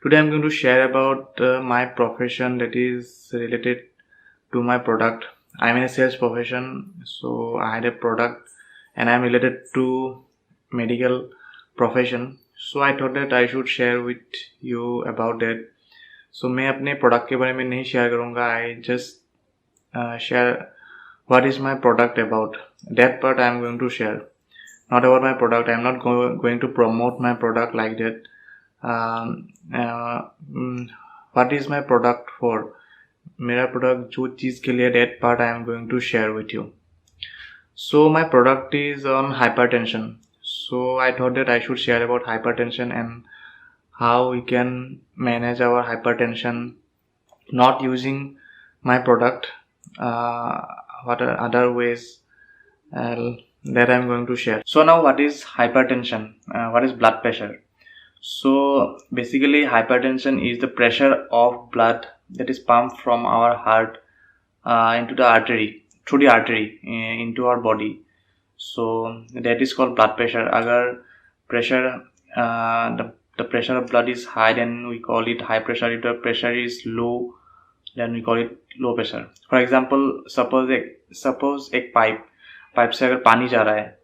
Today I'm going to share about my profession that is related to my product. I'm in a sales profession, so I had a product and I'm related to medical profession. So I thought that I should share with you about that. So मैं अपने product के बारे में नहीं share करूँगा. I just share what is my product about. That part I am going to share. Not about my product. I am not going to promote my product like that. What is my product for? मेरा product जो चीज़ के लिए that part I am going to share with you. So my product is on hypertension. So I thought that I should share about hypertension and how we can manage our hypertension not using my product. What are other ways that I'm going to share. So now, what is hypertension? What is blood pressure? So basically hypertension is the pressure of blood that is pumped from our heart into the artery, through the artery into our body. So that is called blood pressure. Agar pressure the pressure of blood is high, then we call it high pressure. If the pressure is low, then we call it low pressure. For example, suppose एक pipe से अगर पानी जा रहा है,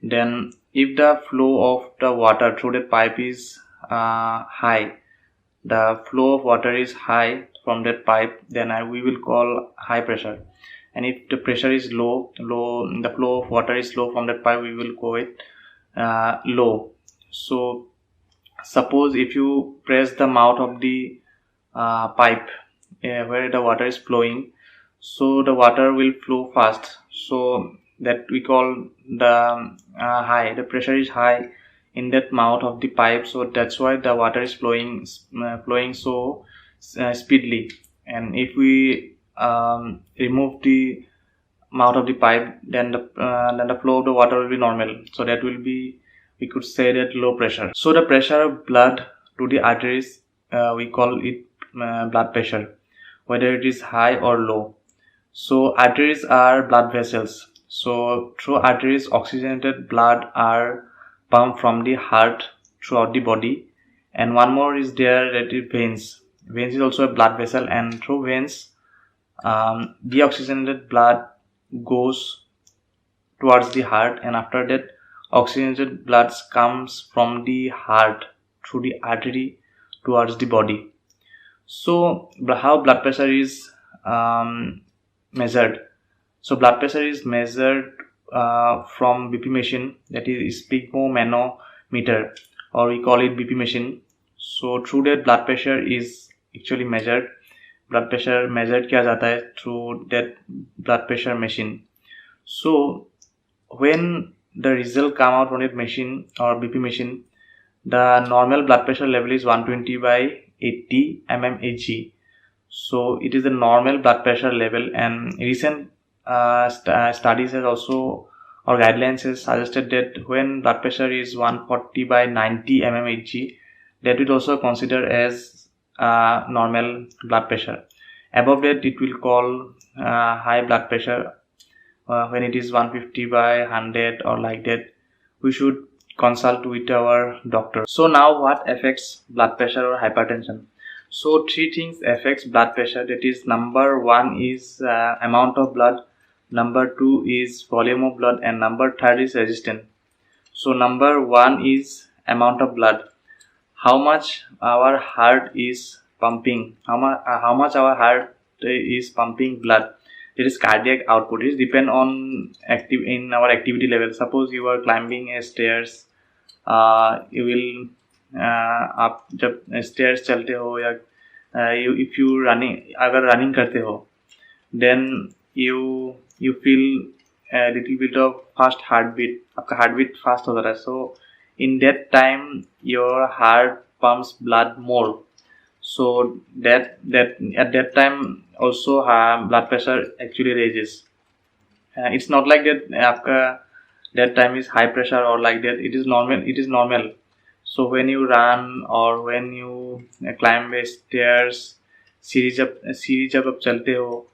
then if the flow of the water through the pipe is high, the flow of water is high from that pipe, then we will call high pressure. And if the pressure is low, the flow of water is low from that pipe, we will call it low. So suppose if you press the mouth of the pipe where the water is flowing, so the water will flow fast, so that we call the high. The pressure is high in that mouth of the pipe, so that's why the water is flowing so speedily. And if we remove the mouth of the pipe, then the flow of the water will be normal, so that will be, we could say that, low pressure. So the pressure of blood to the arteries, we call it blood pressure, whether it is high or low. So arteries are blood vessels. So through arteries, oxygenated blood are pumped from the heart throughout the body. And one more is there, that is veins. Veins is also a blood vessel, and through veins, deoxygenated blood goes towards the heart, and after that, oxygenated blood comes from the heart through the artery towards the body. So how blood pressure is measured? So blood pressure is measured from BP machine, that is sphygmomanometer, or we call it BP machine. So through that, blood pressure is actually measured. Blood pressure measured किया जाता है through that blood pressure machine. So when the result come out from that machine or BP machine, the normal blood pressure level is 120 by 80 mmHg. So it is the normal blood pressure level, and recent studies has also, or guidelines has suggested that when blood pressure is 140 by 90 mmHg, that will also consider as normal blood pressure. Above that, it will call high blood pressure. When it is 150 by 100 or like that, we should consult with our doctor. So now, what affects blood pressure or hypertension? So three things affects blood pressure. That is, number one is amount of blood, number two is volume of blood, and number third is resistance. So number one is amount of blood. How much our heart is pumping, how much our heart is pumping blood. That is cardiac output. It depend on our activity level. Suppose you are climbing a stairs, you will आप जब stairs चलते हो, या if you अगर running करते हो, then you feel a little bit of fast heartbeat. आपका heartbeat fast हो रहा है. So in that time, your heart pumps blood more. So that at that time also blood pressure actually raises. It's not like that आपका that time is high pressure or like that. It is normal. So when you run or when you climb a stairs, सीढ़ी जब आप चलते हो,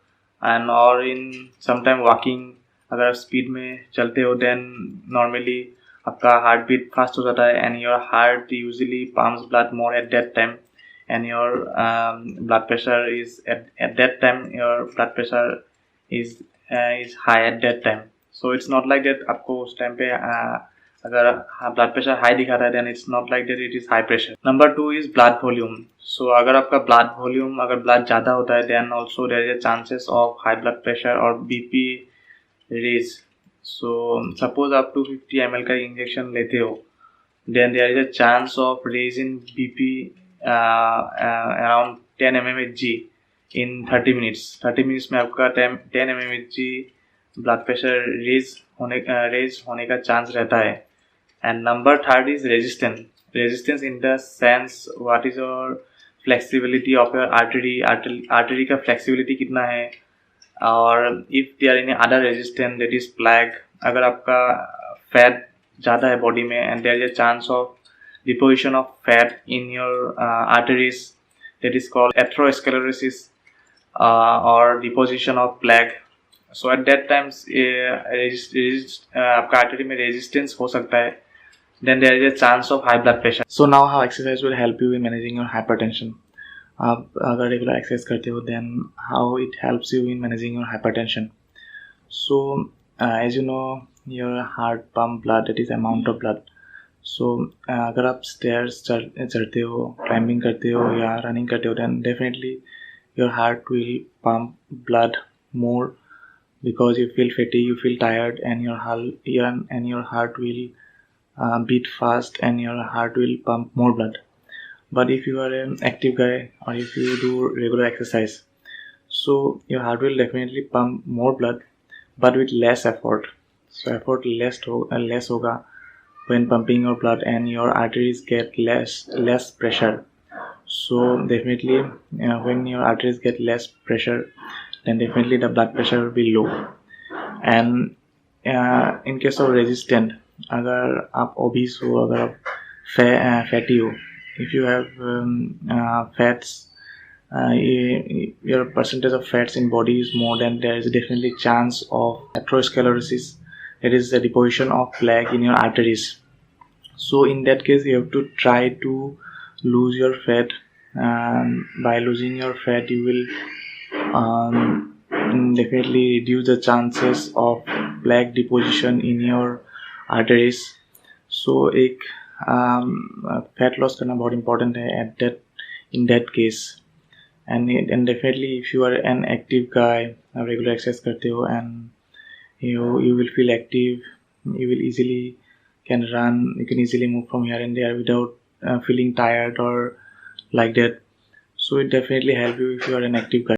and or in sometime walking, अगर आप speed में चलते हो, then normally आपका heartbeat fast हो जाता है, and your heart usually pumps blood more at that time. and your blood pressure is at that time, your blood pressure is high at that time. So it's not like that आपको उस time पे अगर blood pressure high दिखा रहा है, then it's not like that it is high pressure. Number 2 is blood volume. So अगर आपका blood volume, अगर blood ज़्यादा होता है, then also there is a chances of high blood pressure or BP raise. So suppose आप 250 ml का injection लेते हो, then there is a chance of raise in BP around 10 mmHg in 30 minutes. 30 minutes में आपका 10 mmHg blood pressure raise होने का chance रहता है. And number 3 is resistance in the sense what is your flexibility of your artery का flexibility कितना है, और if they are any other resistance that is plaque. अगर आपका फैट ज़्यादा है बॉडी में and there is a chance of deposition of fat in your arteries, that is called atherosclerosis और deposition of plaque. So at that times आपका artery में resistance हो सकता है, then there is a chance of high blood pressure. So now how exercise will help you in managing your hypertension. आप अगर regular exercise करते हो then how it helps you in managing your hypertension. So as you know your heart pump blood, that is amount of blood. So अगर आप stairs चढ़ते हो, climbing करते हो या running करते हो, then definitely your heart will pump blood more because you feel fatigued, you feel tired, and your heart will beat fast and your heart will pump more blood. But if you are an active guy or if you do regular exercise, so your heart will definitely pump more blood but with less effort. So effort less hoga when pumping your blood and your arteries get less pressure. So definitely when your arteries get less pressure, then definitely the blood pressure will be low. And in case of resistant, अगर आप obese हो, अगर आप fatty हो, if you have fats, your percentage of fats in body is more, then there is definitely chance of atherosclerosis, that is the deposition of plaque in your arteries. So in that case you have to try to lose your fat. By losing your fat you will definitely reduce the chances of plaque deposition in your arteries. So एक fat loss करना बहुत important है in that case. And definitely if you are an active guy, regular exercise करते हो, and you will feel active, you will easily can run, you can easily move from here and there without feeling tired or like that. So it definitely help you if you are an active guy.